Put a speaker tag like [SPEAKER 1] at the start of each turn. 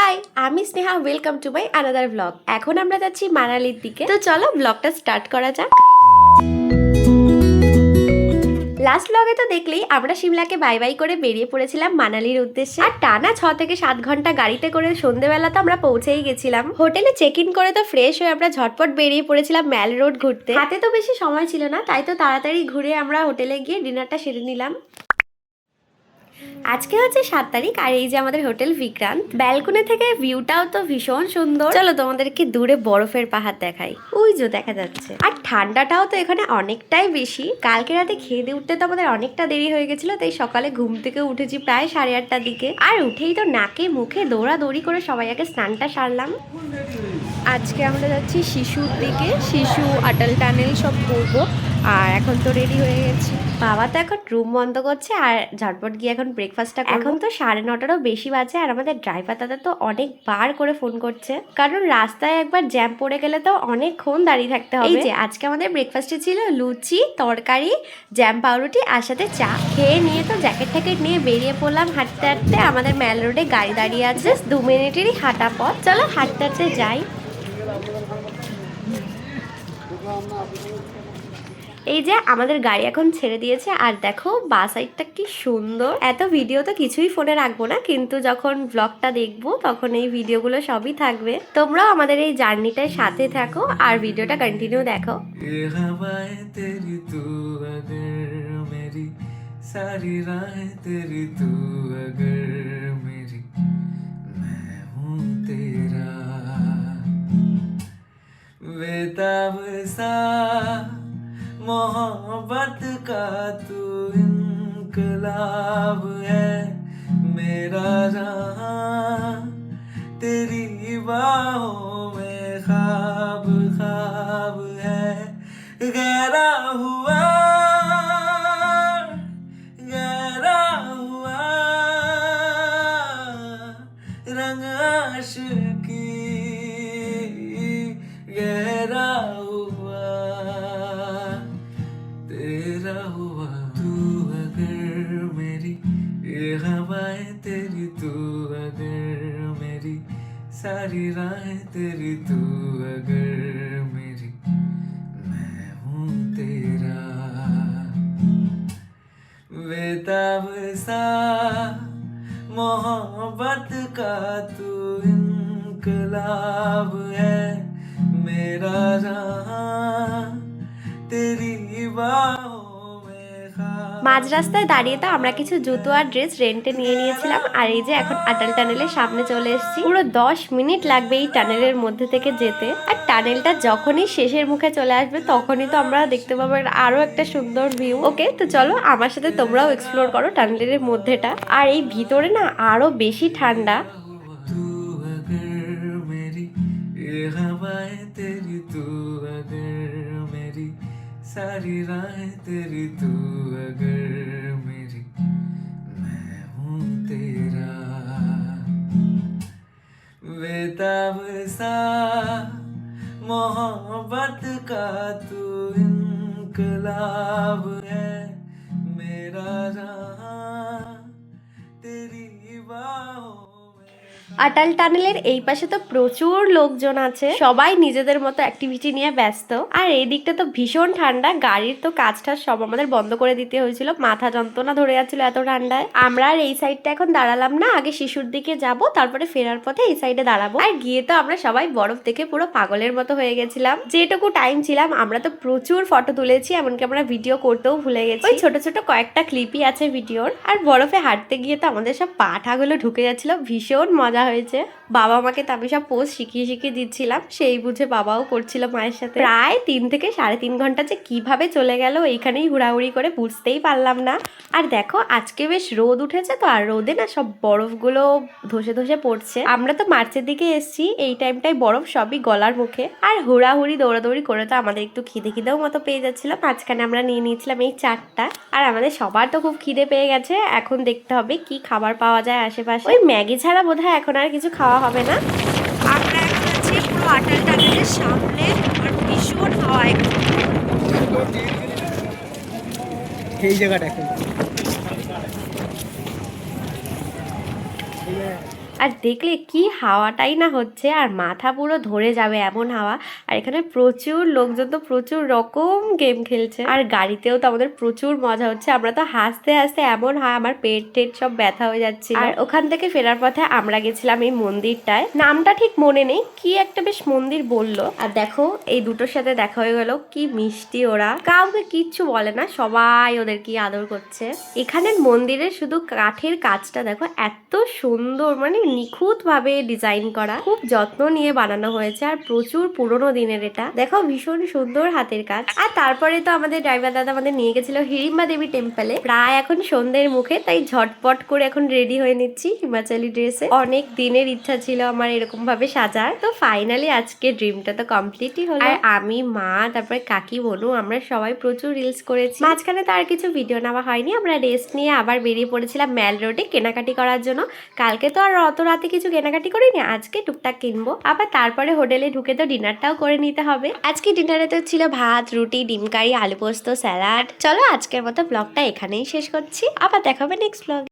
[SPEAKER 1] High, আমি Sneha. Welcome to my another blog. এখন আমরা যাচ্ছি মানালির দিকে, তো চলো ব্লগটা স্টার্ট করা যাক। লাস্ট ব্লগে তো দেখলেই আমরা সিমলাকে বাই বাই করে বেরিয়ে পড়েছিলাম মানালির উদ্দেশ্যে। আর টানা 6 থেকে 7 ঘন্টা গাড়িতে করে সন্ধ্যেবেলা তো আমরা পৌঁছেই গেছিলাম। হোটেলে চেক ইন করে তো ফ্রেশ হয়ে আমরা ঝটপট বেরিয়ে পড়েছিলাম ম্যাল রোড ঘুরতে। হাতে তো বেশি সময় ছিল না, তাই তো তাড়াতাড়ি ঘুরে আমরা হোটেলে গিয়ে ডিনারটা সেরে নিলাম। আজকে হচ্ছে 7 তারিখ আর এই যে আমাদের হোটেল বিক্রান্ত। ব্যালকনি থেকে ভিউটাও তো ভীষণ সুন্দর। চলো তোমাদেরকে দূরে বরফের পাহাড় দেখাই, ওই যে দেখা যাচ্ছে। আর ঠান্ডাটাও তো এখানে অনেকটাই বেশি। কালকে রাতে খেয়ে দিয়ে উঠতে তো আমাদের অনেকটা দেরি হয়ে গেছিল, তাই সকালে ঘুম থেকে উঠেছি প্রায় 8:30টার দিকে। আর উঠেই তো নাকে মুখে দৌড়াদৌড়ি করে সবাই আগে স্নানটা সারলাম। আজকে আমরা যাচ্ছি শিশুর দিকে, শিশু আটাল টানেল সব ঘুরবো। আর এখন তো রেডি হয়ে গেছি। বাবা তো এখন রুম বন্ধ করছে আর ঝটপট গিয়ে এখন ব্রেকফাস্টটা। এখন তো 9:30টারও বেশি বাজে আর আমাদের ড্রাইভার দাদা তো অনেকবার করে ফোন করছে, কারণ রাস্তায় একবার জ্যাম পড়ে গেলে তো অনেকক্ষণ দাঁড়িয়ে থাকতে হবে। এই যে আজকে আমাদের ব্রেকফাস্টে ছিল লুচি, তরকারি, জ্যাম পাউরুটি আর সাথে চা। খেয়ে নিয়ে তো জ্যাকেট ট্যাকেট নিয়ে বেরিয়ে পড়লাম হাঁটতে হাঁটতে। আমাদের ম্যাল রোডে গাড়ি দাঁড়িয়ে আছে, 2 মিনিটেরই হাঁটা পথ। চলো হাঁটতে হাঁটতে যাই। এই যে আমাদের গাড়ি এখন ছেড়ে দিয়েছে আর দেখো বাস সাইডটা কি সুন্দর। এত ভিডিও তো কিছুই ফোনে রাখবো না, কিন্তু যখন ব্লগটা দেখবো তখন এই ভিডিওগুলো সবই থাকবে। তোমরাও আমাদের এই জার্নিটার সাথে থাকো আর ভিডিওটা কন্টিনিউ দেখো। सारी राहें तेरी तू अगर मेरी मैं हूँ तेरा बेताब सा मोहब्बत का तू इनकलाब है मेरा जहां तेरी बाहों में ख्वाब ख्वाब है गहरा हुआ रंग आशिकी गहरा हुआ तेरा हुआ तू अगर मेरी ये हवाएं तेरी तू अगर मेरी सारी राहें तेरी तू अगर मेरी मैं हूँ तेरा बेताब सा मोहब्बत का तू इनकलाब है मेरा जहां तेरी बाहों মাঝ রাস্তায় দাঁড়িয়ে তো আমরা কিছু জুতো আর ড্রেস রেন্টে নিয়ে নিয়েছিলাম। আর এই যে এখন আটাল টানেলের সামনে চলে এসেছি। পুরো 10 মিনিট লাগবে এই টানেলের মধ্যে থেকে যেতে। আর টানেলটা যখনই শেষের মুখে চলে আসবে তখনই তো আমরা দেখতে পাবো আরো একটা সুন্দর ভিউ। ওকে, তো চলো আমার সাথে তোমরাও এক্সপ্লোর করো টানেলের মধ্যেটা। আর এই ভিতরে না আরো বেশি ঠান্ডা। सारी राहें तेरी तू अगर मेरी मैं हूँ तेरा बेताब सा मोहब्बत का तू इनकलाब है मेरा जहां तेरी बाहों। আটাল টানেলের এই পাশে তো প্রচুর লোকজন আছে, সবাই নিজেদের মতো অ্যাক্টিভিটি নিয়ে ব্যস্ত। আর এই দিকটা তো ভীষণ ঠান্ডা, গাড়ির তো কাজ টাজ সব আমাদের বন্ধ করে দিতে হয়েছিল, মাথা যন্ত্রণা ধরে যাচ্ছিল এত ঠান্ডায়। আমরা আর এই সাইডটা এখন দাঁড়ালাম না, আগে শিশুর দিকে যাব, তারপরে ফেরার পথে এই সাইডে দাঁড়াবো। আর গিয়ে তো আমরা সবাই বরফ দেখে পুরো পাগলের মতো হয়ে গেছিলাম। যেটুকু টাইম ছিলাম আমরা তো প্রচুর ফটো তুলেছি, এমনকি আমরা ভিডিও করতেও ভুলে গেছি। ওই ছোট ছোট কয়েকটা ক্লিপই আছে ভিডিওর। আর বরফে হাঁটতে গিয়ে তো আমাদের সব পা ঠাগুলো ঢুকে যাচ্ছিল, ভীষণ মজা হয়েছে। বাবা মাকে তো আমি সব পোজ শিখিয়ে শিখিয়ে দিচ্ছিলাম, সেই বুঝে বাবাও করছিল মায়ের সাথে। প্রায় 3 থেকে 3.5 ঘন্টা যে কিভাবে চলে গেল এইখানেই হুড়াহুড়ি করে বুঝতেই পারলাম না। আর দেখো আজকে বেশ রোদ উঠেছে তো, আর রোদে না সব বরফগুলো ধসে ধসে পড়ছে। আমরা তো মার্চের দিকে এসছি, এই টাইমটাই বরফ সবই গলার মুখে। আর হুড়াহুড়ি দৌড়াদৌড়ি করে তো আমাদের একটু খিদে খিদেও মতো পেয়ে যাচ্ছিল। মাঝখানে আমরা নিয়ে নিয়েছিলাম এই চাটটা। আর আমাদের সবার তো খুব খিদে পেয়ে গেছে, এখন দেখতে হবে কি খাবার পাওয়া যায় আশেপাশে। ওই ম্যাগি ছাড়া বোধহয় এখন আর কিছু খাওয়া হবে না। আমরা এখন আছি পুরো আটাল টানেলের সামনে, আর ভীষণ হাওয়া।
[SPEAKER 2] এই জায়গাটা
[SPEAKER 1] আর দেখলে কি হাওয়াটাই না হচ্ছে, আর মাথা পুরো ধরে যাবে এমন হাওয়া। আর এখানে প্রচুর লোকজন তো প্রচুর রকম গেম খেলছে, আর গাড়িতেও তো আমাদের প্রচুর মজা হচ্ছে। আমরা তো হাসতে হাসতে এমন হয় আমার পেট টেট সব ব্যথা হয়ে যাচ্ছে। আর ওখান থেকে ফেরার পথে আমরা গেছিলাম এই মন্দিরটায়, নামটা ঠিক মনে নেই, কি একটা বেশ মন্দির বললো। আর দেখো এই দুটোর সাথে দেখা হয়ে গেল, কি মিষ্টি ওরা, কাউকে কিচ্ছু বলে না, সবাই ওদের কি আদর করছে। এখানের মন্দিরের শুধু কাঠের কাজটা দেখো এত সুন্দর, মানে নিখুঁত ভাবে ডিজাইন করা, খুব যত্ন নিয়ে বানানো হয়েছে, আর প্রচুর পুরোনো দিনের এটা দেখো, ভীষণ সুন্দর হাতের কাজ। আর তারপরে তো আমাদের ড্রাইভার দাদা আমাদের নিয়ে গেছিল হিড়িম্বা দেবী টেম্পলে। প্রায় এখন সন্ধ্যের মুখে, তাই ঝটপট করে এখন রেডি হয়ে নিচ্ছি হিমাচলি ড্রেসে। অনেক দিনের ইচ্ছা ছিল আমার এরকম ভাবে সাজার, তো ফাইনালি আজকে ড্রিমটা তো কমপ্লিটই হলো। আর আমি, মা, তারপরে কাকি, বনু, আমরা সবাই প্রচুর রিলস করেছি। মাঝখানে তো আর কিছু ভিডিও নেওয়া হয়নি, আমরা রেস্ট নিয়ে আবার বেরিয়ে পড়েছিলাম ম্যাল রোডে কেনাকাটি করার জন্য। কালকে তো আর অত রাতে কিছু কেনাকাটি করিনি, আজকে টুকটাক কিনবো। আবার তারপরে হোটেলে ঢুকে তো ডিনারটাও করে নিতে হবে। আজকে ডিনারে তো ছিল ভাত, রুটি, ডিম কারি, আলু পোস্ত, স্যালাড। চলো আজকের মতো ব্লগটা এখানেই শেষ করছি, আবার দেখা হবে নেক্সট ব্লগ।